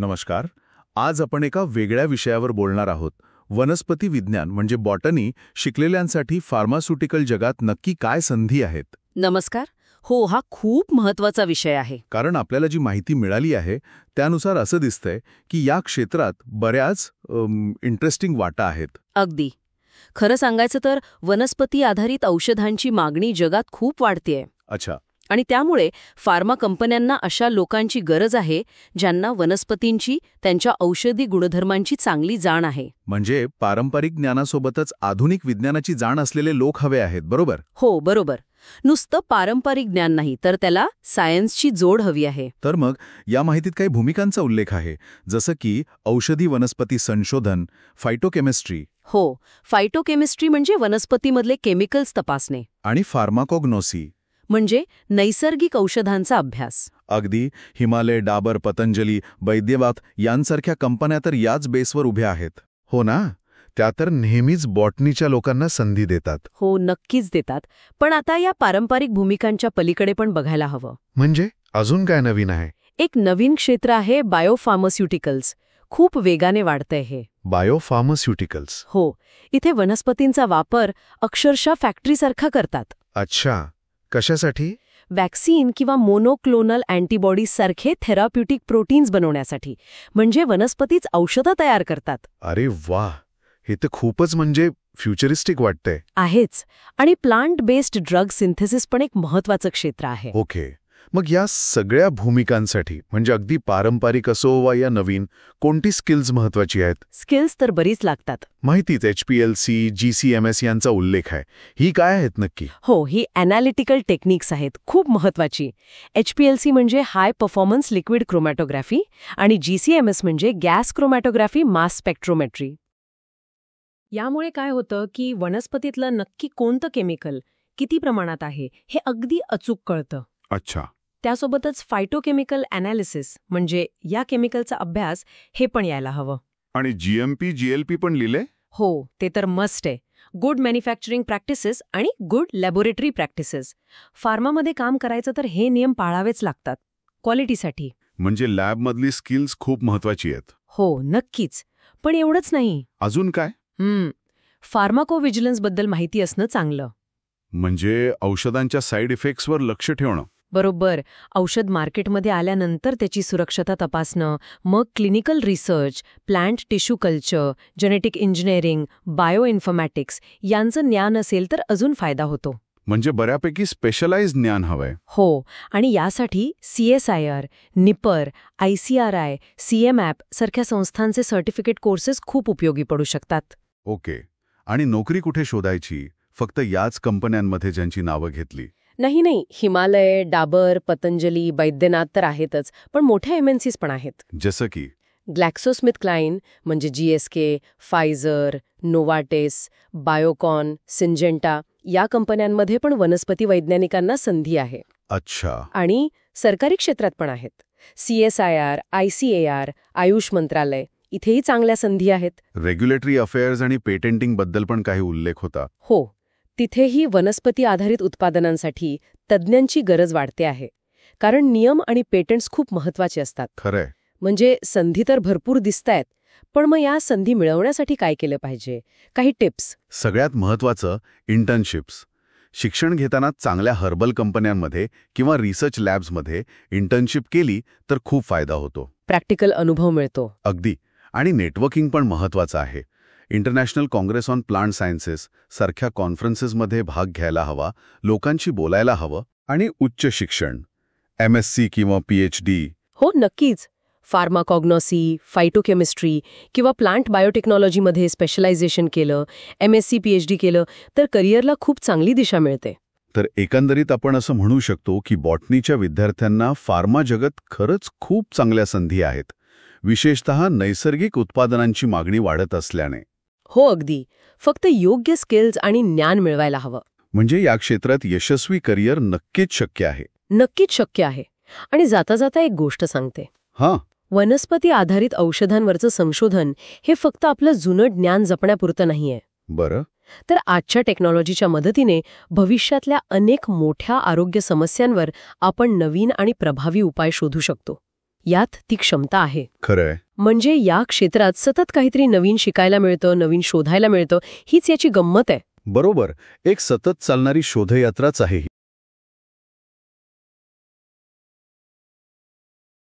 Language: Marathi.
नमस्कार. आज आपण एका वेगळ्या विषयावर बोलणार आहोत. वनस्पती विज्ञान म्हणजे बॉटनी शिकलेल्यांसाठी फार्मास्युटिकल जगात नक्की काय संधी आहेत? नमस्कार. हो, हा खूप महत्वाचा विषय आहे. कारण आपल्याला जी माहिती मिळाली आहे त्यानुसार असं दिसतंय की या क्षेत्रात बऱ्याच इंटरेस्टिंग वाटा आहेत. अगदी. खरं सांगायचं तर वनस्पती आधारित औषधांची मागणी जगात खूप वाढतेय. अच्छा. आणि त्यामुळे फार्मा कंपन्यांना अशा लोकांची गरज आहे ज्यांना वनस्पतींची, त्यांच्या औषधी गुणधर्मांची चांगली जाण आहे. म्हणजे पारंपरिक ज्ञानासोबतच आधुनिक विज्ञानाची जाण असलेले लोक हवे आहेत, बरोबर? हो, बरोबर. नुसतं पारंपरिक ज्ञान नाही, तर त्याला सायन्सची जोड हवी आहे. तर मग या माहितीत काही भूमिकांचा उल्लेख आहे, जसं की औषधी वनस्पती संशोधन, फायटोकेमिस्ट्री. हो, फायटोकेमिस्ट्री म्हणजे वनस्पतीमधले केमिकल्स तपासणे. आणि फार्माकोग्नोसी म्हणजे नैसर्गिक औषधांचा अभ्यास. अगदी. हिमालय, डाबर, पतंजली, वैद्यवात यांसारख्या कंपन्या तर याच बेसवर उभ्या आहेत. हो ना? त्या तर नेहमीच बॉटनीच्या लोकांना संधी देतात. हो, नक्कीच देतात. पण आता या पारंपरिक भूमिकांच्या पलीकडे पण बघायला हवं. म्हणजे अजून काय नवीन आहे? एक नवीन क्षेत्र आहे बायोफार्मास्युटिकल्स. खूप वेगाने वाढतंय हे. बायोफार्मास्युटिकल्स. हो, इथे वनस्पतींचा वापर अक्षरशः फॅक्टरीसारखा करतात. अच्छा. कशासाठी? वॅक्सिन किंवा मोनोक्लोनल अँटीबॉडीज सारखे थेराप्युटिक प्रोटीन्स बनवण्यासाठी. म्हणजे वनस्पतीच औषधं तयार करतात. अरे वाह! हे तर खूपच म्हणजे फ्युचरिस्टिक वाटतंय. आहेच. आणि प्लांट बेस्ड ड्रग सिंथेसिस पण एक महत्वाचं क्षेत्र आहे. ओके. मग या सगळ्या भूमिकांसाठी म्हणजे अगदी पारंपरिक असो वा या नवीन, कोणती स्किल्स महत्वाची आहेत? स्किल्स तर बरीच लागतात. माहितीच HPLC, GCMS यांचा उल्लेख आहे. ही काय आहेत नक्की? हो, ही ॲनालिटिकल टेक्निक्स आहेत, खूप महत्वाची. HPLC म्हणजे हाय परफॉर्मन्स लिक्विड क्रोमॅटोग्राफी आणि GCMS म्हणजे गॅस क्रोमॅटोग्राफी मास स्पेक्ट्रोमेट्री. यामुळे काय होतं की वनस्पतीतलं नक्की कोणतं केमिकल किती प्रमाणात आहे हे अगदी अचूक कळतं. अच्छा. त्यासोबतच फायटोकेमिकल ॲनालिसिस म्हणजे या केमिकलचा अभ्यास हे पण यायला हवं. आणि GMP, GLP पण लिहिले? हो, ते तर मस्ट आहे. गुड मॅन्युफॅक्चरिंग प्रॅक्टिसेस आणि गुड लॅबोरेटरी प्रॅक्टिसेस. फार्मामध्ये काम करायचं तर हे नियम पाळावेच लागतात क्वालिटीसाठी. म्हणजे लॅबमधली स्किल्स खूप महत्वाची आहेत. हो, नक्कीच. पण एवढंच नाही. अजून काय? फार्माकोव्हिजिलन्सबद्दल माहिती असणं चांगलं. म्हणजे औषधांच्या साईड इफेक्ट्सवर लक्ष ठेवणं. बरोबर. औषध मार्केटमध्ये आल्यानंतर त्याची सुरक्षता तपासणं, मग clinical research, plant tissue culture, genetic engineering, bio informatics यांचं ज्ञान असेल तर अजून फायदा होतो. म्हणजे बऱ्यापैकी स्पेशलाइज ज्ञान हवंय. हो, आणि यासाठी CSIR, निपर, ICRI, CMAP सारख्या संस्थांचे सर्टिफिकेट कोर्सेस खूप उपयोगी पडू शकतात. ओके. आणि नोकरी कुठे शोधायची? फक्त याच कंपन्यांमध्ये ज्यांची नावं घेतली? नाही. हिमालय, डाबर, पतंजली, वैद्यनाथ तर आहेतच, पण मोठ्या MNCs पण आहेत. जसं की ग्लॅक्सोस्मिथक्लाइन म्हणजे GSK, Pfizer, Novartis, Biocon, Syngenta या कंपन्यांमध्ये पण वनस्पती वैज्ञानिकांना संधी आहे. अच्छा. आणि सरकारी क्षेत्रात पण आहेत. CSIR, ICAR, आयुष मंत्रालय इथेही चांगल्या संधी आहेत. रेग्युलेटरी अफेअर्स आणि पेटेंटिंग बद्दल पण काही उल्लेख होता. हो, तिथेही वनस्पती आधारित उत्पादनांसाठी तज्ज्ञांची गरज वाढते आहे. कारण नियम आणि पेटंट्स खूप महत्वाचे असतात. खरंय. म्हणजे संधी तर भरपूर दिसतायत, पण मग या संधी मिळवण्यासाठी काय केलं पाहिजे? काही टिप्स. सगळ्यात महत्वाचं इंटर्नशिप्स. शिक्षण घेताना चांगल्या हर्बल कंपन्यांमध्ये किंवा रिसर्च लॅब्समध्ये इंटर्नशिप केली तर खूप फायदा होतो. प्रॅक्टिकल अनुभव मिळतो. अगदी. आणि नेटवर्किंग पण महत्वाचं आहे. International Congress on plant sciences सारख्या कॉन्फरन्सेसमध्ये भाग घ्यायला हवा, लोकांशी बोलायला हवं. आणि उच्च शिक्षण MSc किंवा PhD. हो, नक्कीच. फार्माकॉग्नॉसी, फायटोकेमिस्ट्री किंवा प्लांट बायोटेक्नॉलॉजीमध्ये स्पेशलायझेशन केलं, MSc PhD केलं तर करिअरला खूप चांगली दिशा मिळते. तर एकंदरीत आपण असं म्हणू शकतो की बॉटनीच्या विद्यार्थ्यांना फार्मा जगत खरंच खूप चांगल्या संधी आहेत, विशेषतः नैसर्गिक उत्पादनांची मागणी वाढत असल्याने. हो, अगदी. फक्त योग्य स्किल्स आणि ज्ञान मिळवायला हवं. म्हणजे या क्षेत्रात यशस्वी करिअर नक्कीच शक्य आहे. नक्कीच शक्य आहे. आणि जाता जाता एक गोष्ट सांगते. हां. वनस्पती आधारित औषधांवरचं संशोधन हे फक्त आपलं जुनं ज्ञान जपण्यापुरतं नाहीये. बरं. तर आजच्या टेक्नॉलॉजीच्या मदतीने भविष्यातल्या अनेक मोठ्या आरोग्य समस्यांवर आपण नवीन आणि प्रभावी उपाय शोधू शकतो. यात ती क्षमता आहे. खरंय. म्हणजे या क्षेत्रात सतत काहीतरी नवीन शिकायला मिळतं, नवीन शोधायला मिळतं, हीच याची गंमत आहे. बरोबर. एक सतत चालणारी शोधयात्राच आहे ही.